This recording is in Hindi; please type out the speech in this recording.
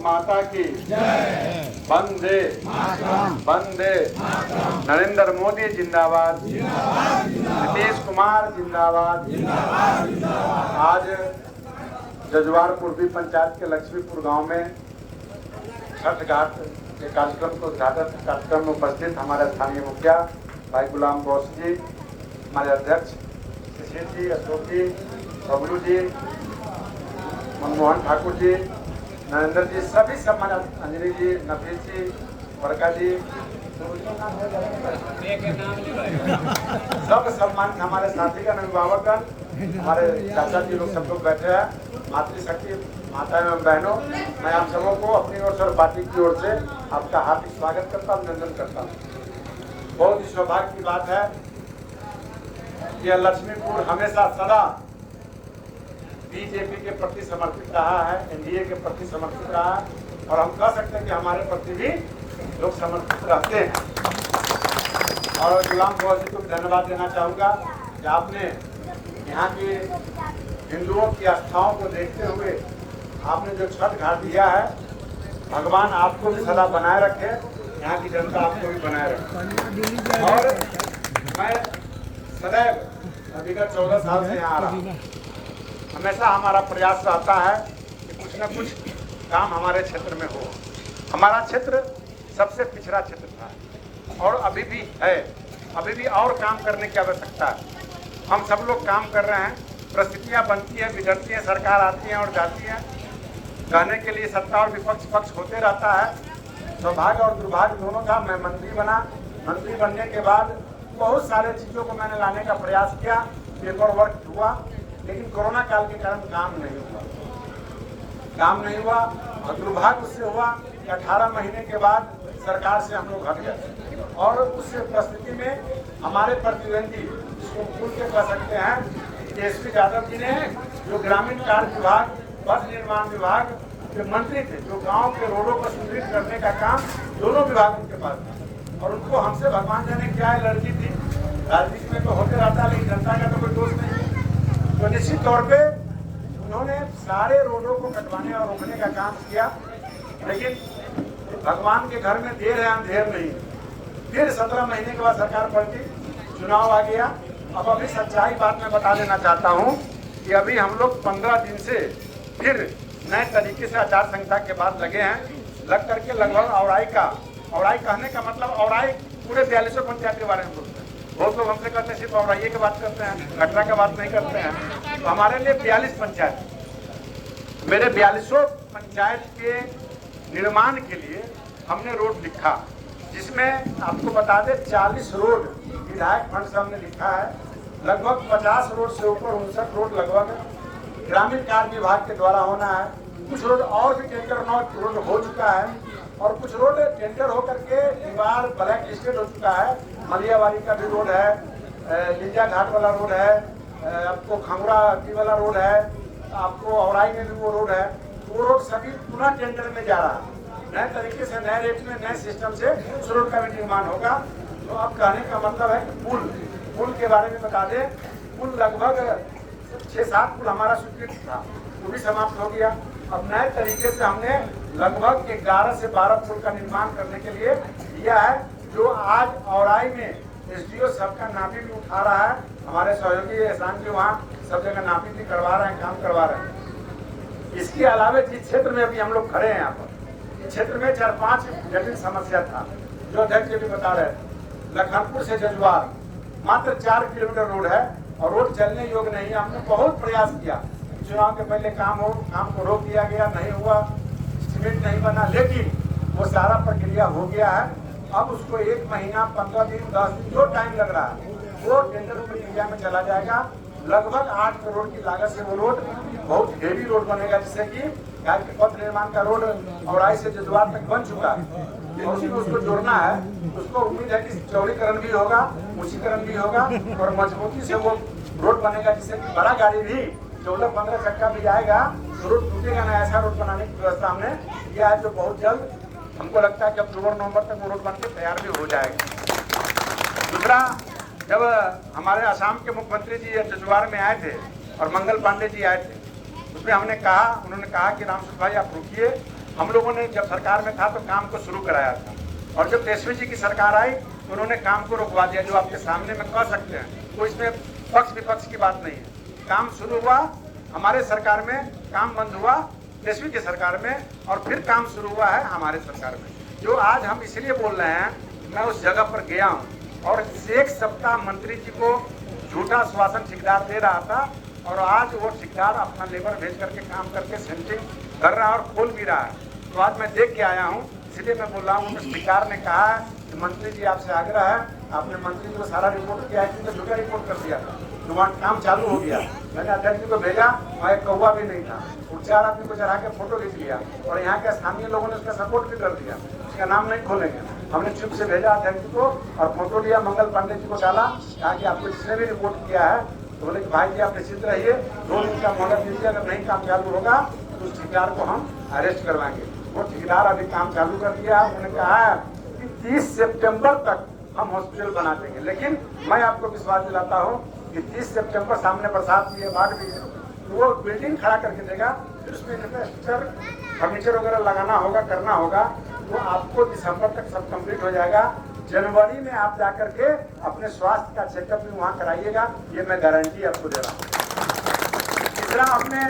माता की जय। वंदे वंदे। नरेंद्र मोदी जिंदाबाद, नीतीश कुमार जिंदाबाद। आज जजुआर पूर्वी पंचायत के लक्ष्मीपुर गांव में छठ घाट के कार्यक्रम को उद्घाटन कार्यक्रम में उपस्थित हमारे स्थानीय मुखिया भाई गुलाम गौस जी, हमारे अध्यक्ष शिशिर जी, अशोक जी, बबलू जी, मनमोहन ठाकुर जी, नरेंद्र जी, सभी सम्मान, अंजलि जी, नफीस जी, वर्का जी, सब सम्मानित हमारे साथी का अभिभावकगण, हमारे चाचा जी लोग सब लोग बैठे हैं। मातृशक्ति माता एवं बहनों, मैं आप सबों को अपनी ओर से और पार्टी की ओर से आपका हार्दिक स्वागत करता हूँ, अभिनंदन करता हूँ। बहुत ही सौभाग्य की बात है कि लक्ष्मीपुर हमेशा सदा बीजेपी के प्रति समर्पित रहा है, एनडीए के प्रति समर्पित रहा है और हम कह सकते हैं कि हमारे प्रति भी लोग समर्पित रहते हैं। और गुलाम गौस जी को धन्यवाद देना चाहूँगा कि आपने यहाँ की हिंदुओं की आस्थाओं को देखते हुए आपने जो छठ घाट दिया है, भगवान आपको भी सदा बनाए रखे, यहाँ की जनता आपको भी बनाए रखे। और मैं सदैव विगत 14 साल से यहाँ आ रहा हूँ, हमेशा हमारा प्रयास रहता है कि कुछ न कुछ काम हमारे क्षेत्र में हो। हमारा क्षेत्र सबसे पिछड़ा क्षेत्र था और अभी भी है, अभी भी और काम करने की आवश्यकता है। हम सब लोग काम कर रहे हैं, परिस्थितियाँ बनती हैं, बिगड़ती हैं, सरकार आती है और जाती है, कहने के लिए सत्ता और विपक्ष पक्ष होते रहता है। सौभाग्य और दुर्भाग्य दोनों था। मैं मंत्री बना, मंत्री बनने के बाद बहुत सारे चीज़ों को मैंने लाने का प्रयास किया, पेपर वर्क हुआ, लेकिन कोरोना काल के कारण काम नहीं हुआ और दुर्भाग्य उससे हुआ कि 18 महीने के बाद सरकार से हम लोग हट गए और उस परिस्थिति में हमारे प्रतिद्वंदी, जिसको खुल के कह सकते हैं, एसपी यादव जी ने, जो ग्रामीण कार्य विभाग, पथ निर्माण विभाग के मंत्री थे, जो गांव के रोडों को सुदृढ़ करने का काम दोनों विभाग उनके पास था और उनको हमसे भगवान जाने क्या एलर्जी थी। राजनीति में तो होते रहता, लेकिन जनता का तो कोई दोष नहीं। तो निश्चित तौर पे उन्होंने सारे रोडों को कटवाने और रोकने का काम किया, लेकिन भगवान के घर में देर है अंधेर नहीं। फिर 17 महीने के बाद सरकार पलटी, चुनाव आ गया। अब अभी सच्चाई बात मैं बता देना चाहता हूँ कि अभी हम लोग 15 दिन से फिर नए तरीके से आचार संहिता के बाद लगे हैं, लग करके लगभग औराई कहने का मतलब औराई पूरे 42 पंचायत के बारे में बोलते हैं। बहुत लोग हमसे कहते हैं सिर्फ औराइये की बात करते हैं, घटना की बात नहीं करते हैं। तो हमारे लिए 42 पंचायत, मेरे 42 पंचायत के निर्माण के लिए हमने रोड लिखा, जिसमें आपको बता दें 40 रोड विधायक फंड से हमने लिखा है। लगभग 50 रोड से ऊपर 59 रोड लगभग ग्रामीण कार्य विभाग के द्वारा होना है। कुछ रोड और भी टेंडर रोड हो चुका है और कुछ रोड टेंडर होकर के दीवार ब्लैक लिस्टेड हो चुका है। मलियावाड़ी का भी रोड है, लिंजा घाट वाला रोड है, आपको खंगुरा वाला रोड है, आपको औराई में भी वो रोड है। वो रोड सभी पुनः टेंडर में जा रहा है, नए तरीके से, नए रेट में, नए सिस्टम से उस रोड का भी निर्माण होगा। तो अब कहने का मतलब है कि पुल के बारे में बता दें, पुल लगभग 6-7 पुल हमारा स्वीकृत था, वो भी समाप्त हो गया। अब नए तरीके से हमने लगभग 11 से 12 पुल का निर्माण करने के लिए किया है, जो आज औराई में एसडीओ सबका नापी भी उठा रहा है। हमारे सहयोगी एहसान जी वहाँ सब जगह नापी भी करवा रहे हैं, काम करवा रहे हैं। इसके अलावा जिस क्षेत्र में अभी हम लोग खड़े हैं यहाँ पर, इस क्षेत्र में 4-5 जटिल समस्या था, जो अध्यक्ष जी भी बता रहे थे। लखनपुर से जजुआर मात्र 4 किलोमीटर रोड है और रोड चलने योग्य नहीं है। हमने बहुत प्रयास किया, चुनाव के पहले काम को रोक दिया गया, नहीं हुआ, सीमेंट नहीं बना, लेकिन वो सारा प्रक्रिया हो गया है। अब उसको 1 महीना, 15 दिन, 10 दिन जो टाइम लग रहा है, वो टेंडर प्रक्रिया में चला जाएगा। लगभग 8 करोड़ की लागत से वो रोड बहुत हेवी रोड बनेगा, जिससे कि पथ निर्माण का रोड औराई से जजुआर तक बन चुका है और उसी को उसको जोड़ना है। उसको उम्मीद है कि चौड़ीकरण भी होगा, ऊंचीकरण भी होगा और मजबूती से वो रोड बनेगा, जिससे कि बड़ा गाड़ी भी 14-15 चक्का भी जाएगा तो रोड टूटेगा ना। ऐसा रोड बनाने की व्यवस्था हमने किया है, जो बहुत जल्द हमको लगता है कि अक्टूबर-नवंबर तक वो रोड बन के तैयार भी हो जाएगा। दूसरा, जब हमारे असम के मुख्यमंत्री जी जजुआर में आए थे और मंगल पांडे जी आए थे, उसमें हमने कहा, उन्होंने कहा कि रामसूर भाई आप रुकिए, हम लोगों ने जब सरकार में था तो काम को शुरू कराया था, और जब तेजस्वी जी की सरकार आई तो उन्होंने काम को रुकवा दिया, जो आपके सामने में कह सकते हैं। तो इसमें पक्ष विपक्ष की बात नहीं है। काम शुरू हुआ हमारे सरकार में, काम बंद हुआ तेजस्वी की सरकार में, और फिर काम शुरू हुआ है हमारे सरकार में। जो आज हम इसलिए बोल रहे हैं, मैं उस जगह पर गया हूँ और 1 सप्ताह मंत्री जी को झूठा आश्वासन ठेकेदार दे रहा था, और आज वो ठेकेदार अपना लेबर भेज करके काम करके सेंटिंग कर रहा है और खोल भी रहा है। तो आज मैं देख के आया हूँ, इसलिए मैं बोल रहा हूँ। ठेकेदार ने कहा है कि मंत्री जी आपसे आग्रह है, आपने मंत्री जी को सारा रिपोर्ट किया है, क्योंकि झूठा रिपोर्ट कर दिया था, तो वहाँ काम चालू हो गया। मैंने अध्यक्ष जी को भेजा, वहाँ एक कौवा भी नहीं था, 4 आदमी को चढ़ा के फोटो खींच लिया, और यहाँ के स्थानीय लोगों ने उसका सपोर्ट भी कर दिया। उसका नाम नहीं खोलेंगे, हमने चुप से भेजा अध्यक्ष जी को और फोटो लिया, मंगल पांडे जी को डाला, कहा कि आपको जिसने भी रिपोर्ट किया है, तो बोले कि भाई जी आप निश्चित रहिए, 2 दिन का मोहलत दीजिए, अगर नहीं काम चालू होगा तो उस ठेकेदार को हम अरेस्ट करवाएंगे। वो ठेकेदार अभी काम चालू कर दिया। उन्होंने कहा है कि 30 सितंबर तक हम हॉस्पिटल बना देंगे, लेकिन मैं आपको विश्वास दिलाता हूँ कि 30 सितंबर सामने बरसात भी है, बाढ़ भी है, तो वो बिल्डिंग खड़ा करके देगा, फिर उसमें इंफ्रास्ट्रक्चर फर्नीचर वगैरह लगाना होगा, करना होगा, तो आपको दिसंबर तक सब कंप्लीट हो जाएगा। जनवरी में आप जाकर के अपने स्वास्थ्य का चेकअप भी वहाँ कराइएगा, ये मैं गारंटी आपको दे रहा हूँ। तीसरा, हमने